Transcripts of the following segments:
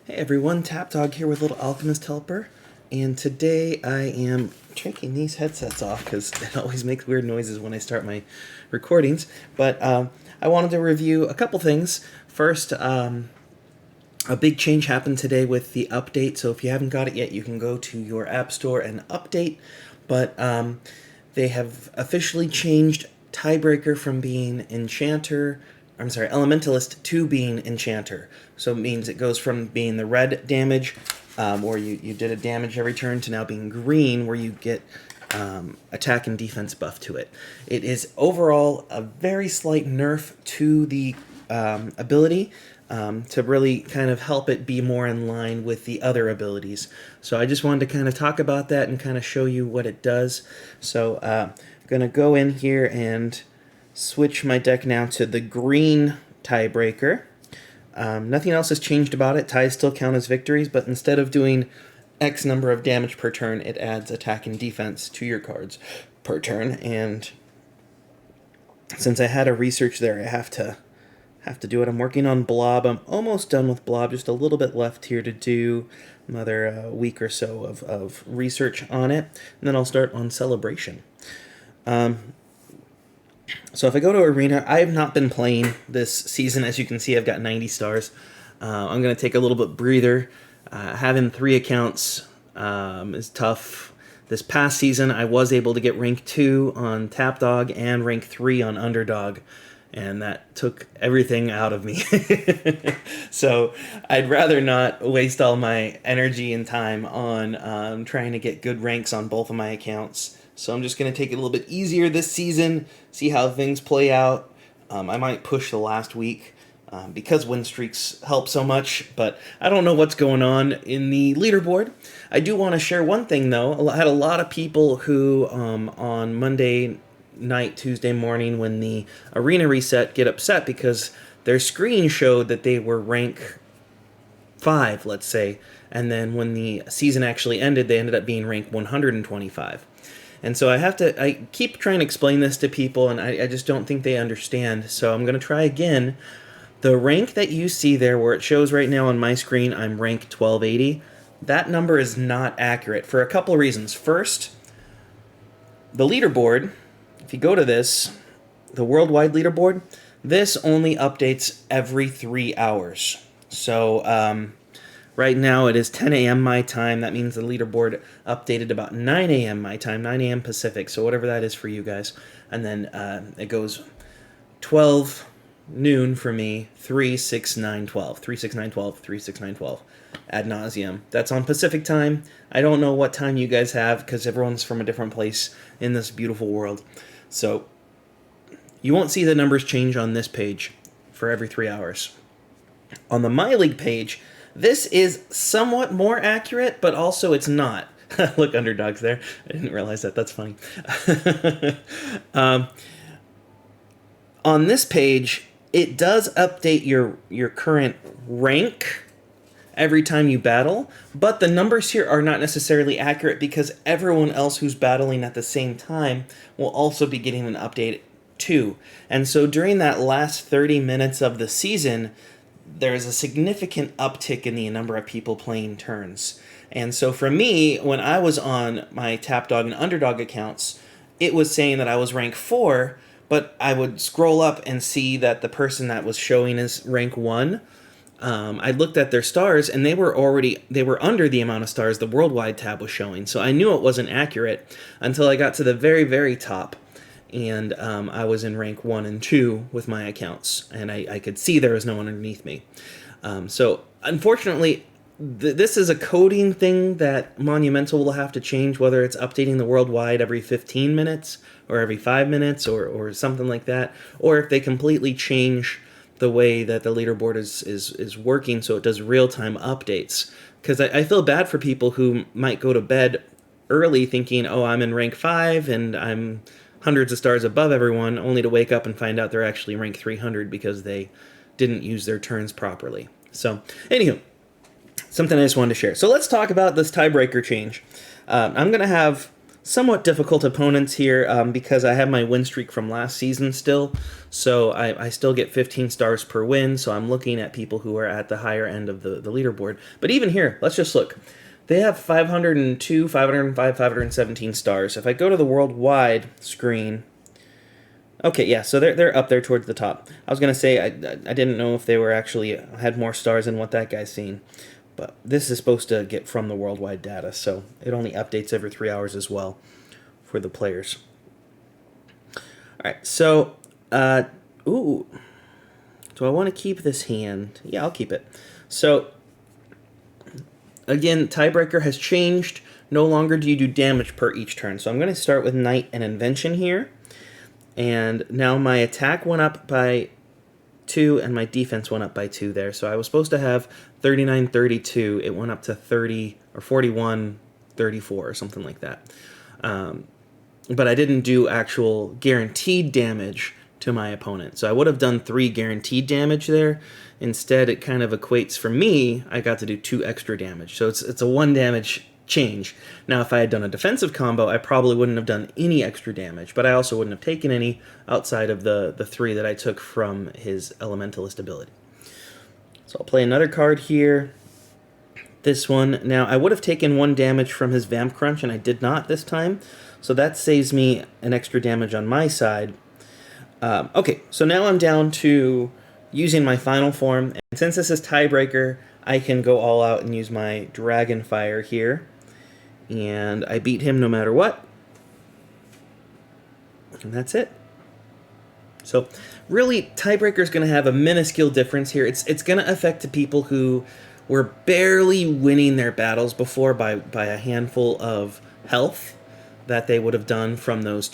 Hey everyone, Tapdawg here with Little Alchemist Helper, and today I am taking these headsets off because it always makes weird noises when I start my recordings, but I wanted to review a couple things. First, a big change happened today with the update, so if you haven't got it yet, you can go to your app store and update, but they have officially changed Tiebreaker from being elementalist to being Enchanter. So it means it goes from being the red damage, where you did a damage every turn, to now being green, where you get attack and defense buff to it. It is overall a very slight nerf to the ability, to really kind of help it be more in line with the other abilities. So I just wanted to kind of talk about that and kind of show you what it does. So I'm going to go in here and switch my deck now to the green Tiebreaker. Nothing else has changed about it. Ties still count as victories, but instead of doing X number of damage per turn, it adds attack and defense to your cards per turn. And since I had a research there, I have to do it. I'm working on Blob. I'm almost done with Blob. Just a little bit left here to do. Another week or so of research on it, and then I'll start on Celebration. So if I go to Arena, I have not been playing this season. As you can see, I've got 90 stars. I'm going to take a little bit breather. Having 3 accounts is tough. This past season, I was able to get rank 2 on Tapdawg and rank 3 on Underdog, and that took everything out of me. So I'd rather not waste all my energy and time on trying to get good ranks on both of my accounts. So I'm just going to take it a little bit easier this season, see how things play out. I might push the last week because win streaks help so much, but I don't know what's going on in the leaderboard. I do want to share one thing, though. I had a lot of people who on Monday night, Tuesday morning, when the arena reset, get upset because their screen showed that they were rank 5, let's say, and then when the season actually ended, they ended up being rank 125. And so I keep trying to explain this to people, and I just don't think they understand. So I'm going to try again. The rank that you see there, where it shows right now on my screen, I'm rank 1280. That number is not accurate for a couple of reasons. First, the leaderboard, if you go to this, the worldwide leaderboard, this only updates every 3 hours. So right now it is 10 a.m. my time. That means the leaderboard updated about 9 a.m. my time, 9 a.m. Pacific, so whatever that is for you guys. And then it goes 12 noon for me, 3, 6, 9, 12. 3, 6, 9, 12, 3, 6, 9, 12. Ad nauseum. That's on Pacific time. I don't know what time you guys have because everyone's from a different place in this beautiful world. So you won't see the numbers change on this page for every 3 hours. On the My League page, this is somewhat more accurate, but also it's not. Look, Underdog's there. I didn't realize that. That's funny. On this page, it does update your current rank every time you battle, but the numbers here are not necessarily accurate because everyone else who's battling at the same time will also be getting an update too. And so during that last 30 minutes of the season, there's a significant uptick in the number of people playing turns. And so for me, when I was on my Tapdawg and Underdog accounts, it was saying that I was rank 4, but I would scroll up and see that the person that was showing as rank 1, I looked at their stars, and they were under the amount of stars the worldwide tab was showing. So I knew it wasn't accurate until I got to the very, very top. And I was in rank 1 and 2 with my accounts, and I could see there was no one underneath me. So unfortunately, this is a coding thing that Monumental will have to change, whether it's updating the worldwide every 15 minutes or every 5 minutes or something like that, or if they completely change the way that the leaderboard is working so it does real-time updates. Because I feel bad for people who might go to bed early thinking, oh, I'm in rank 5 and I'm hundreds of stars above everyone, only to wake up and find out they're actually rank 300 because they didn't use their turns properly. So, anywho, something I just wanted to share. So let's talk about this Tiebreaker change. I'm going to have somewhat difficult opponents here because I have my win streak from last season still. So I still get 15 stars per win. So I'm looking at people who are at the higher end of the leaderboard. But even here, let's just look. They have 502, 505, 517 stars. If I go to the worldwide screen, okay, yeah, so they're up there towards the top. I was gonna say I didn't know if they were actually had more stars than what that guy's seen, but this is supposed to get from the worldwide data, so it only updates every 3 hours as well for the players. All right, so ooh, do I want to keep this hand? Yeah, I'll keep it. So again, Tiebreaker has changed. No longer do you do damage per each turn. So I'm going to start with Knight and Invention here. And now my attack went up by 2 and my defense went up by 2 there. So I was supposed to have 39, 32. It went up to 30 or 41, 34 or something like that. But I didn't do actual guaranteed damage to my opponent. So I would have done 3 guaranteed damage there. Instead, it kind of equates for me, I got to do 2 extra damage. So it's a 1 damage change. Now, if I had done a defensive combo, I probably wouldn't have done any extra damage, but I also wouldn't have taken any outside of the 3 that I took from his elementalist ability. So I'll play another card here. This one. Now, I would have taken 1 damage from his Vamp Crunch, and I did not this time. So that saves me an extra damage on my side. Okay, so now I'm down to using my final form, and since this is Tiebreaker, I can go all out and use my Dragon Fire here, and I beat him no matter what, and that's it. So really, Tiebreaker is going to have a minuscule difference here. It's going to affect the people who were barely winning their battles before by a handful of health that they would have done from those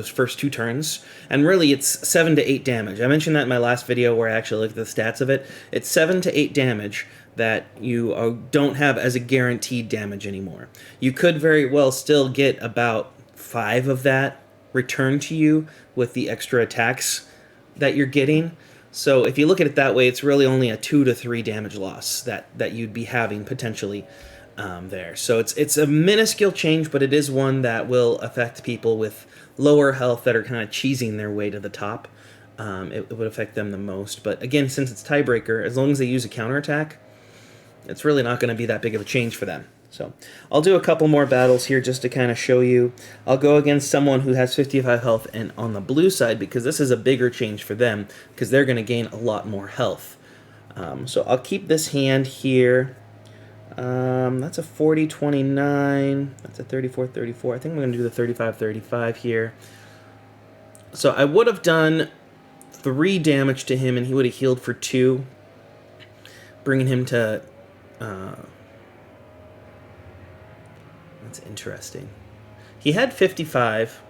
first 2 turns. And really, it's 7 to 8 damage. I mentioned that in my last video where I actually looked at the stats of it. It's 7 to 8 damage that you don't have as a guaranteed damage anymore. You could very well still get about 5 of that returned to you with the extra attacks that you're getting. So if you look at it that way, it's really only a 2 to 3 damage loss that you'd be having potentially there. So it's a minuscule change, but it is one that will affect people with lower health that are kind of cheesing their way to the top. It would affect them the most. But again, since it's Tiebreaker, as long as they use a counterattack, it's really not going to be that big of a change for them. So I'll do a couple more battles here just to kind of show you. I'll go against someone who has 55 health and on the blue side, because this is a bigger change for them because they're going to gain a lot more health. So I'll keep this hand here. That's a 40-29. That's a 34-34. I think I'm going to do the 35-35 here. So I would have done 3 damage to him, and he would have healed for 2, bringing him to... that's interesting. He had 55.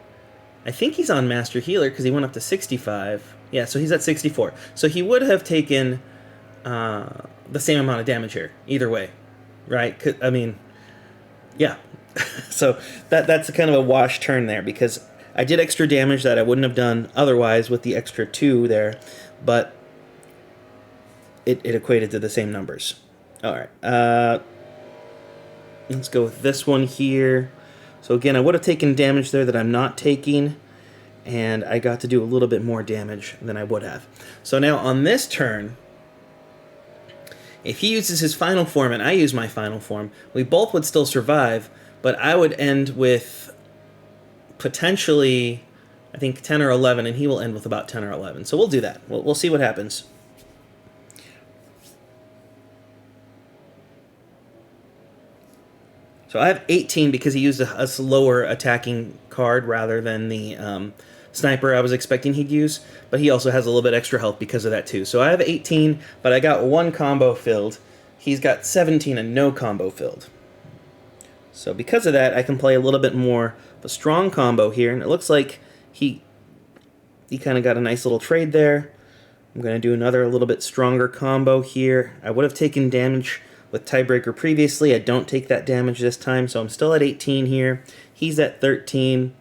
I think he's on Master Healer because he went up to 65. Yeah, so he's at 64. So he would have taken the same amount of damage here, either way. Right? I mean, yeah. So that's kind of a wash turn there because I did extra damage that I wouldn't have done otherwise with the extra 2 there, but it equated to the same numbers. All right. Let's go with this one here. So again, I would have taken damage there that I'm not taking, and I got to do a little bit more damage than I would have. So now on this turn, if he uses his final form and I use my final form, we both would still survive, but I would end with potentially, I think, 10 or 11, and he will end with about 10 or 11. So we'll do that. We'll see what happens. So I have 18 because he used a slower attacking card rather than the sniper I was expecting he'd use, but he also has a little bit extra health because of that too. So I have 18, but I got 1 combo filled. He's got 17 and no combo filled. So because of that, I can play a little bit more of a strong combo here, and it looks like he kind of got a nice little trade there. I'm going to do another little bit stronger combo here. I would have taken damage with Tiebreaker previously. I don't take that damage this time, so I'm still at 18 here. He's at 13.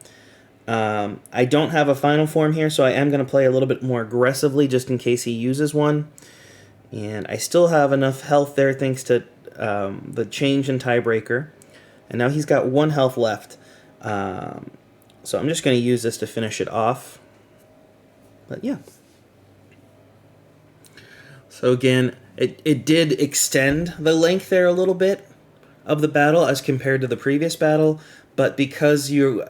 I don't have a final form here, so I am going to play a little bit more aggressively just in case he uses one. And I still have enough health there thanks to the change in Tiebreaker. And now he's got 1 health left. So I'm just going to use this to finish it off. But yeah. So again, it did extend the length there a little bit of the battle as compared to the previous battle, but because you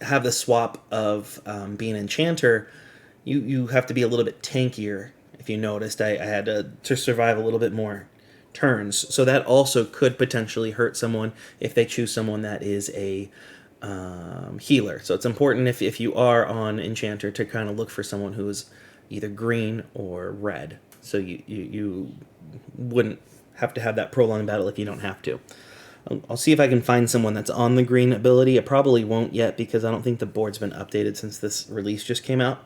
have the swap of being Enchanter, you have to be a little bit tankier. If you noticed, I had to survive a little bit more turns, so that also could potentially hurt someone if they choose someone that is a healer. So it's important if you are on Enchanter to kind of look for someone who is either green or red, so you wouldn't have to have that prolonged battle if you don't have to. I'll see if I can find someone that's on the green ability. It probably won't yet because I don't think the board's been updated since this release just came out.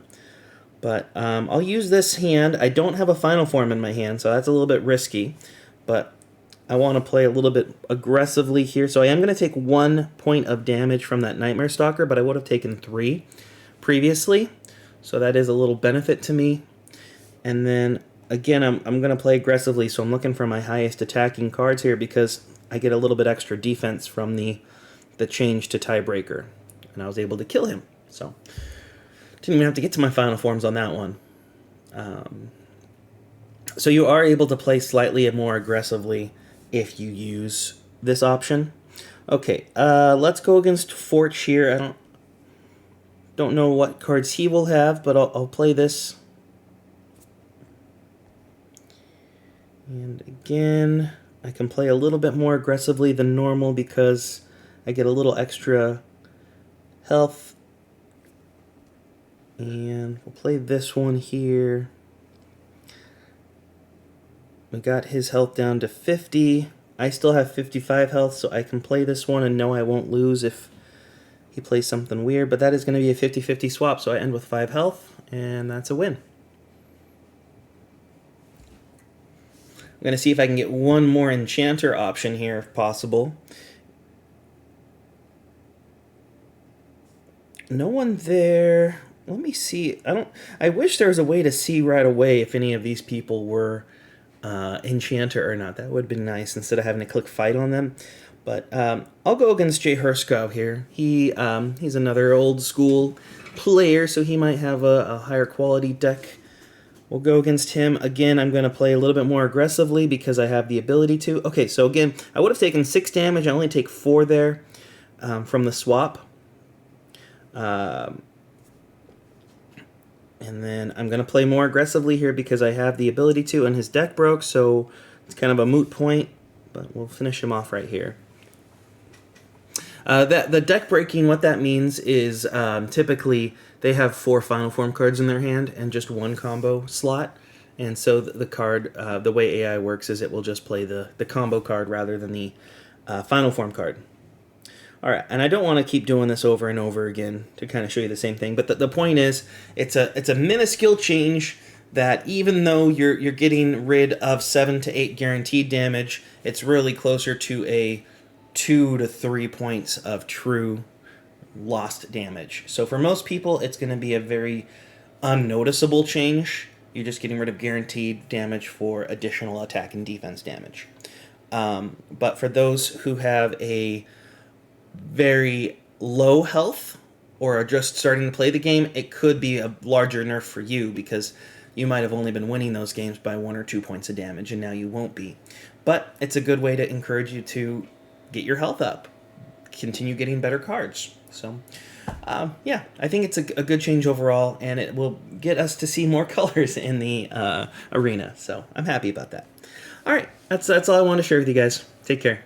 But I'll use this hand. I don't have a final form in my hand, so that's a little bit risky. But I want to play a little bit aggressively here. So I am going to take 1 point of damage from that Nightmare Stalker, but I would have taken 3 previously. So that is a little benefit to me. And then, again, I'm going to play aggressively, so I'm looking for my highest attacking cards here because I get a little bit extra defense from the change to Tiebreaker. And I was able to kill him. So didn't even have to get to my final forms on that one. So you are able to play slightly more aggressively if you use this option. Okay, let's go against Forge here. I don't know what cards he will have, but I'll play this. And again, I can play a little bit more aggressively than normal because I get a little extra health. And we'll play this one here. We got his health down to 50. I still have 55 health, so I can play this one and know I won't lose if he plays something weird. But that is going to be a 50-50 swap, so I end with 5 health, and that's a win. I'm going to see if I can get one more Enchanter option here if possible. No one there. Let me see. I wish there was a way to see right away if any of these people were Enchanter or not. That would have been nice instead of having to click fight on them. But I'll go against Jay Herskow here. He's another old school player, so he might have a higher quality deck. We'll go against him. Again, I'm going to play a little bit more aggressively because I have the ability to. Okay, so again, I would have taken 6 damage. I only take 4 there from the swap. And then I'm going to play more aggressively here because I have the ability to, and his deck broke, so it's kind of a moot point, but we'll finish him off right here. The deck breaking, what that means is typically they have 4 final form cards in their hand and just 1 combo slot. And so the card, the way AI works is it will just play the combo card rather than the final form card. All right, and I don't want to keep doing this over and over again to kind of show you the same thing, but the point is it's a minuscule change that even though you're getting rid of 7 to 8 guaranteed damage, it's really closer to a 2 to 3 points of true lost damage. So for most people, it's going to be a very unnoticeable change. You're just getting rid of guaranteed damage for additional attack and defense damage. But for those who have a very low health or are just starting to play the game, it could be a larger nerf for you because you might have only been winning those games by 1 or 2 points of damage, and now you won't be. But it's a good way to encourage you to get your health up, continue getting better cards. So, yeah, I think it's a good change overall, and it will get us to see more colors in the arena. So I'm happy about that. All right, that's all I want to share with you guys. Take care.